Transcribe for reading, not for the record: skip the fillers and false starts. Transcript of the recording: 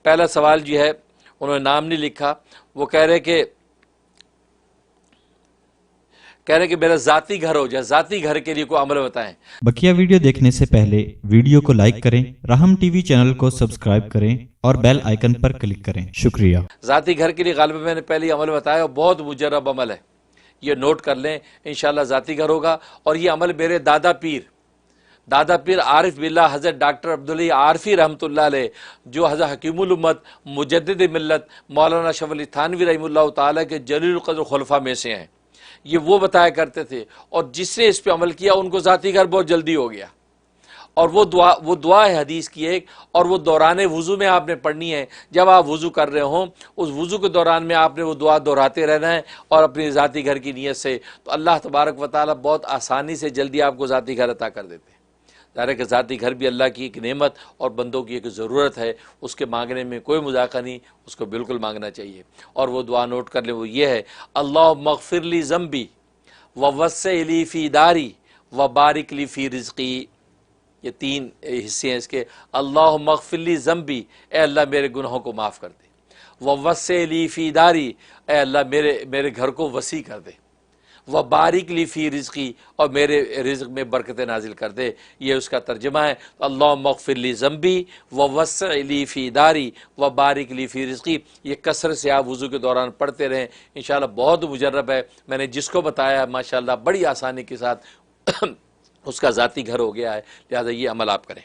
پہلا سوال جو ہے انہوں نے نام نہیں لکھا، وہ کہہ رہے کہ میرا ذاتی گھر ہو جائے، ذاتی گھر کے لیے کوئی عمل بتائیں۔ بقیہ ویڈیو دیکھنے سے پہلے ویڈیو کو لائک کریں، راہم ٹی وی چینل کو سبسکرائب کریں اور بیل آئیکن پر کلک کریں۔ شکریہ۔ ذاتی گھر کے لیے غالباً میں نے پہلے ہی عمل بتایا اور بہت مجرب عمل ہے، یہ نوٹ کر لیں، انشاءاللہ ذاتی گھر ہوگا۔ اور یہ عمل میرے دادا پیر عارف باللہ حضرت ڈاکٹر عبداللہ عارفی رحمۃ اللہ علیہ، جو حضرت حکیم الامت مجدد ملت مولانا اشرف علی تھانوی رحمہ اللہ تعالیٰ کے جلیل القدر خلفاء میں سے ہیں، یہ وہ بتایا کرتے تھے، اور جس نے اس پہ عمل کیا ان کو ذاتی گھر بہت جلدی ہو گیا۔ اور وہ دعا ہے حدیث کی ایک، اور وہ دوران وضو میں آپ نے پڑھنی ہے، جب آپ وضو کر رہے ہوں اس وضو کے دوران میں آپ نے وہ دعا دہراتے رہنا ہے، اور اپنی ذاتی گھر کی نیت سے، تو اللہ تبارک و تعالیٰ بہت آسانی سے جلدی آپ کو ذاتی گھر عطا کر دیتے ہیں۔ ظاہر ہے کہ ذاتی گھر بھی اللہ کی ایک نعمت اور بندوں کی ایک ضرورت ہے، اس کے مانگنے میں کوئی مذاقہ نہیں، اس کو بالکل مانگنا چاہیے۔ اور وہ دعا نوٹ کر لیں، وہ یہ ہے: اللہم اغفر لی ذنبی ووسع لی فی داری وبارک لی فی رزقی۔ یہ تین حصے ہیں اس کے۔ اللہم اغفر لی ذنبی، اے اللہ میرے گناہوں کو معاف کر دے، ووسع لی فی داری، اے اللہ میرے گھر کو وسیع کر دے، وبارک لی فی رزقی، اور میرے رزق میں برکت نازل کر دے۔ یہ اس کا ترجمہ ہے، اللہم اغفر لی ذنبی ووسع لی فی داری وبارک لی فی رزقی۔ یہ کثرت سے آپ وضو کے دوران پڑھتے رہیں، انشاءاللہ بہت مجرب ہے۔ میں نے جس کو بتایا ماشاءاللہ بڑی آسانی کے ساتھ اس کا ذاتی گھر ہو گیا ہے، لہذا یہ عمل آپ کریں۔